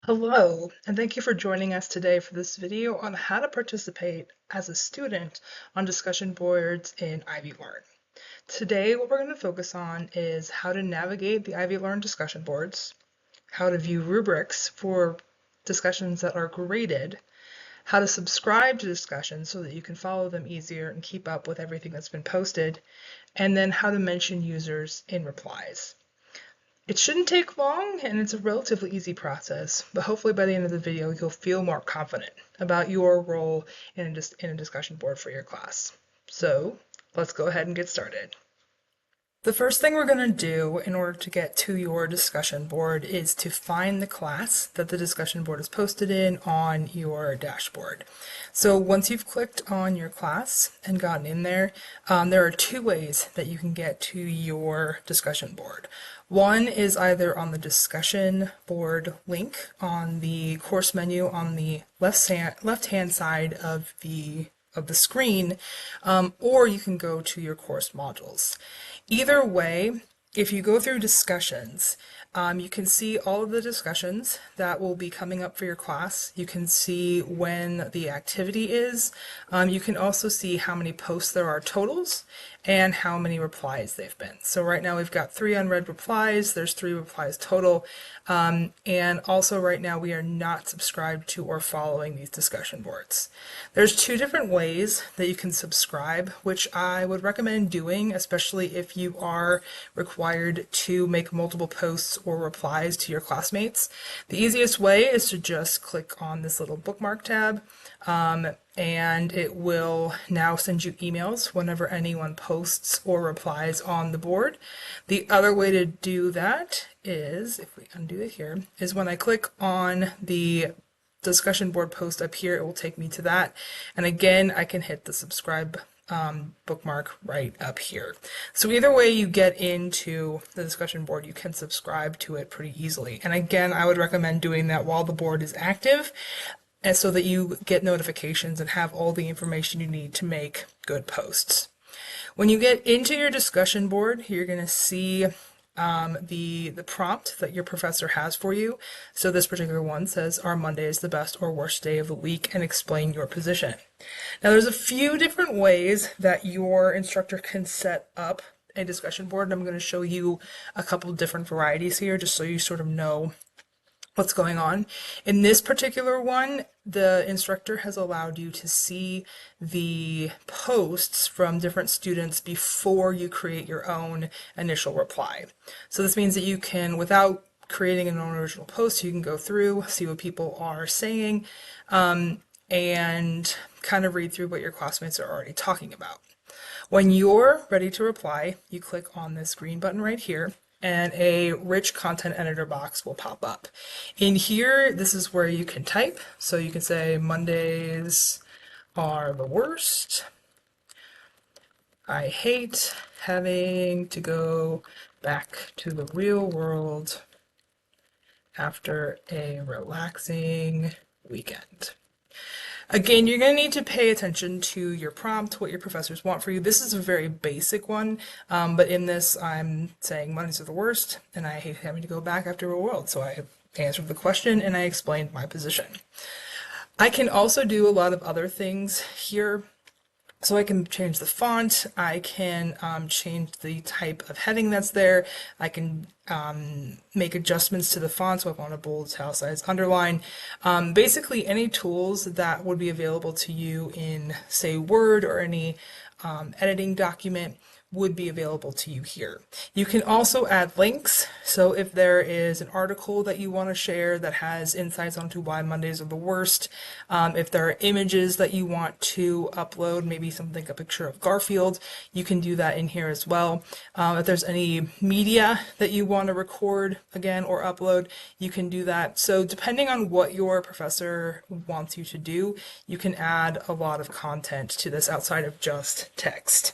Hello, and thank you for joining us today for this video on how to participate as a student on discussion boards in Ivy Learn. Today, what we're going to focus on is how to navigate the Ivy Learn discussion boards, how to view rubrics for discussions that are graded, how to subscribe to discussions so that you can follow them easier and keep up with everything that's been posted, and then how to mention users in replies. It shouldn't take long, and it's a relatively easy process, but hopefully by the end of the video you'll feel more confident about your role in a discussion board for your class. So let's go ahead and get started. The first thing we're going to do in order to get to your discussion board is to find the class that the discussion board is posted in on your dashboard. So once you've clicked on your class and gotten in there, there are two ways that you can get to your discussion board. One is either on the discussion board link on the course menu on the left-hand side of the screen, or you can go to your course modules. Either way, if you go through discussions, you can see all of the discussions that will be coming up for your class. You can see when the activity is. You can also see how many posts there are totals and how many replies they've been. So right now we've got 3 unread replies. There's 3 replies total. And also right now we are not subscribed to or following these discussion boards. There's 2 different ways that you can subscribe, which I would recommend doing, especially if you are required to make multiple posts or replies to your classmates. The easiest way is to just click on this little bookmark tab, and it will now send you emails whenever anyone posts or replies on the board. The other way to do that is, if we undo it here, is when I click on the discussion board post up here, it will take me to that. And again, I can hit the subscribe bookmark right up here. So either way you get into the discussion board, you can subscribe to it pretty easily. And again, I would recommend doing that while the board is active, and so that you get notifications and have all the information you need to make good posts. When you get into your discussion board, you're going to see the prompt that your professor has for you. So this particular one says, "Are Mondays the best or worst day of the week, and explain your position." Now there's a few different ways that your instructor can set up a discussion board, and I'm going to show you a couple different varieties here just so you sort of know what's going on. In this particular one, the instructor has allowed you to see the posts from different students before you create your own initial reply. So this means that you can, without creating an own original post, you can go through, see what people are saying, and kind of read through what your classmates are already talking about. When you're ready to reply, you click on this green button right here, and a rich content editor box will pop up. In here, this is where you can type. So you can say, "Mondays are the worst. I hate having to go back to the real world after a relaxing weekend." Again, you're going to need to pay attention to your prompt, what your professors want for you. This is a very basic one, but in this I'm saying Mondays are the worst, and I hate having to go back after a world. So I answered the question and I explained my position. I can also do a lot of other things here. So I can change the font, I can change the type of heading that's there, I can make adjustments to the font, so if I want to bold, italicize, underline. Basically any tools that would be available to you in, say, Word or any editing document would be available to you here. You can also add links, so if there is an article that you want to share that has insights onto why Mondays are the worst, if there are images that you want to upload, maybe something, a picture of Garfield, you can do that in here as well. If there's any media that you want to record, again, or upload, you can do that. So depending on what your professor wants you to do, you can add a lot of content to this outside of just text.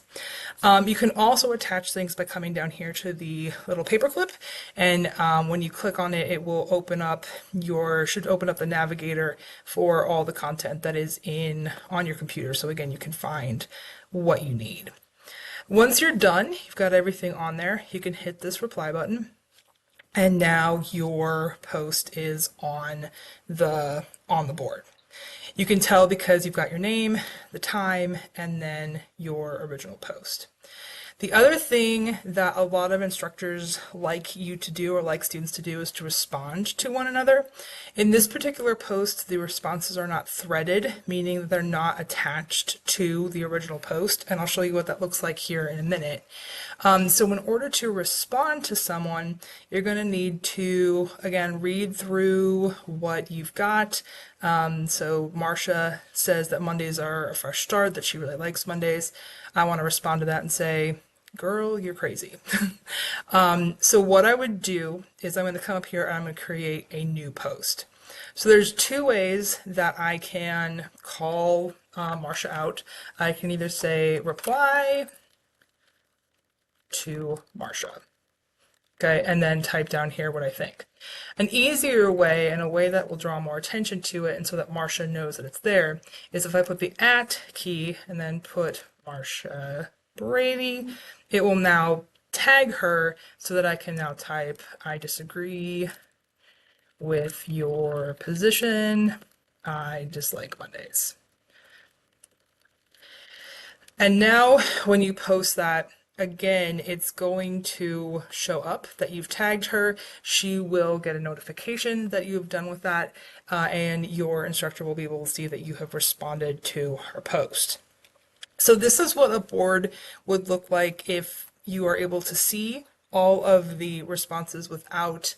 You can can also attach things by coming down here to the little paperclip, and when you click on it, it will should open up the navigator for all the content that is on your computer. So again, you can find what you need. Once you're done, you've got everything on there, you can hit this reply button, and now your post is on the board. You can tell because you've got your name, the time, and then your original post. The other thing that a lot of instructors like you to do, or like students to do, is to respond to one another. In this particular post, the responses are not threaded, meaning that they're not attached to the original post, and I'll show you what that looks like here in a minute. So in order to respond to someone, you're going to need to, again, read through what you've got. So Marcia says that Mondays are a fresh start, that she really likes Mondays. I want to respond to that and say, girl, you're crazy. So what I would do is I'm going to come up here and I'm going to create a new post. So there's two ways that I can call Marcia out. I can either say reply to Marcia, okay, and then type down here what I think. An easier way, and a way that will draw more attention to it and so that Marcia knows that it's there, is if I put the @ key and then put Marcia Brady, it will now tag her so that I can now type, I disagree with your position, I dislike Mondays. And now when you post that, again, it's going to show up that you've tagged her. She will get a notification that you've done with that, and your instructor will be able to see that you have responded to her post. So this is what a board would look like if you are able to see all of the responses without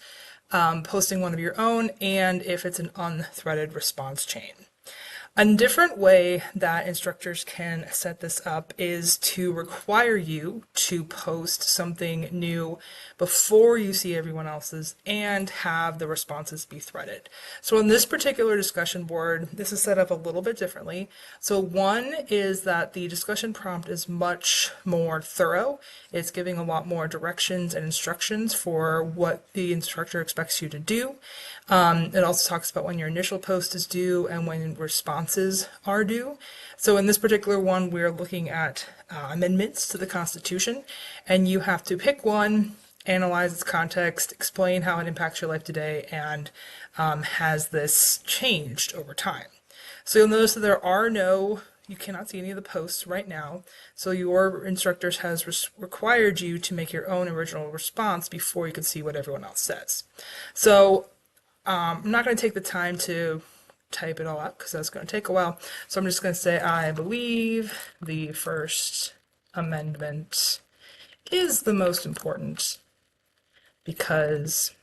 posting one of your own, and if it's an unthreaded response chain. A different way that instructors can set this up is to require you to post something new before you see everyone else's and have the responses be threaded. So on this particular discussion board, this is set up a little bit differently. So one is that the discussion prompt is much more thorough. It's giving a lot more directions and instructions for what the instructor expects you to do. It also talks about when your initial post is due and when responses are due. So in this particular one, we're looking at amendments to the Constitution, and you have to pick one, analyze its context, explain how it impacts your life today, and has this changed over time. So you'll notice that you cannot see any of the posts right now, so your instructor has required you to make your own original response before you can see what everyone else says. So I'm not going to take the time to type it all out because that's going to take a while. So I'm just going to say, I believe the First Amendment is the most important because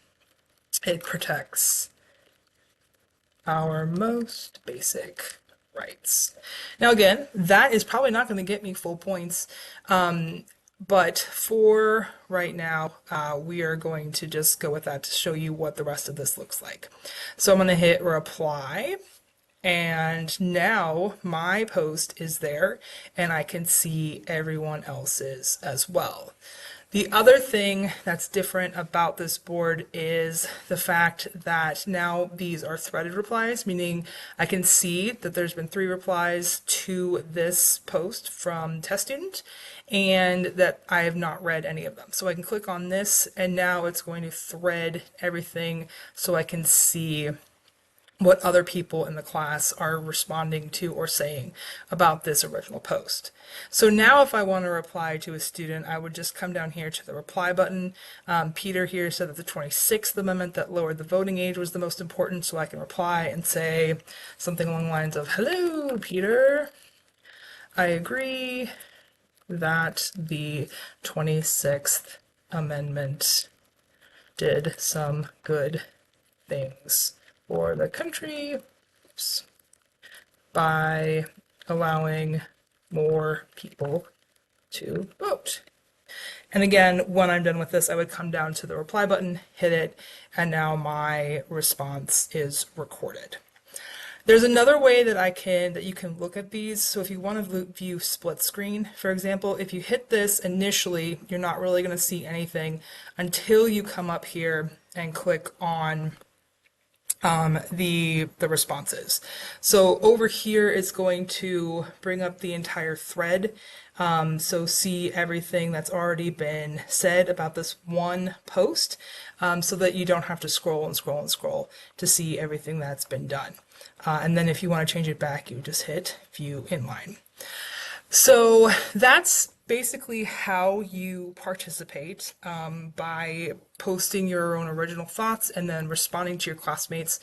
it protects our most basic rights. Now again, that is probably not going to get me full points, but for right now, we are going to just go with that to show you what the rest of this looks like. So I'm going to hit reply, and now my post is there, and I can see everyone else's as well. The other thing that's different about this board is the fact that now these are threaded replies, meaning I can see that there's been 3 replies to this post from test student, and that I have not read any of them. So I can click on this, and now it's going to thread everything so I can see what other people in the class are responding to or saying about this original post. So now if I want to reply to a student, I would just come down here to the reply button. Peter here said that the 26th Amendment that lowered the voting age was the most important, so I can reply and say something along the lines of, hello, Peter. I agree that the 26th Amendment did some good things for the country by allowing more people to vote. And again, when I'm done with this, I would come down to the reply button, hit it, and now my response is recorded. There's another way that you can look at these. So if you want to view split screen, for example, if you hit this initially, you're not really going to see anything until you come up here and click on the responses. So over here it's going to bring up the entire thread. So see everything that's already been said about this one post, so that you don't have to scroll and scroll and scroll to see everything that's been done. And then if you want to change it back, you just hit view inline. So that's basically how you participate, by posting your own original thoughts and then responding to your classmates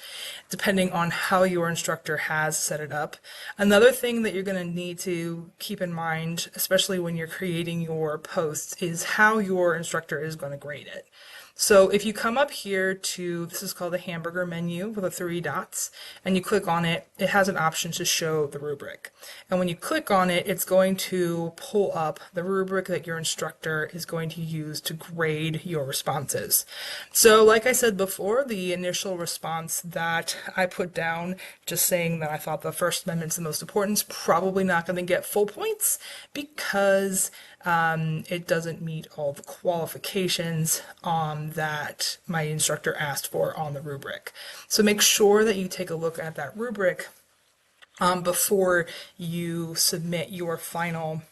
depending on how your instructor has set it up. Another thing that you're going to need to keep in mind, especially when you're creating your posts, is how your instructor is going to grade it. So if you come up here to, this is called the hamburger menu with the 3 dots, and you click on it, it has an option to show the rubric. And when you click on it, it's going to pull up the rubric that your instructor is going to use to grade your responses. So like I said before, the initial response that I put down, just saying that I thought the First Amendment's the most important, is probably not going to get full points because it doesn't meet all the qualifications that my instructor asked for on the rubric. So make sure that you take a look at that rubric before you submit your final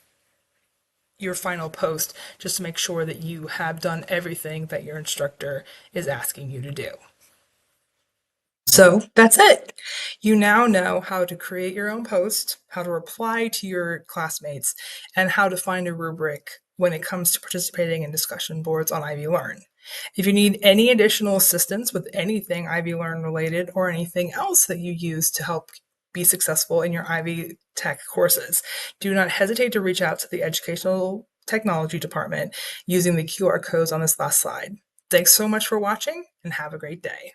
post, just to make sure that you have done everything that your instructor is asking you to do. So that's it. You now know how to create your own post, how to reply to your classmates, and how to find a rubric when it comes to participating in discussion boards on Ivy Learn. If you need any additional assistance with anything Ivy Learn related or anything else that you use to help be successful in your Ivy Tech courses, do not hesitate to reach out to the Educational Technology Department using the QR codes on this last slide. Thanks so much for watching and have a great day.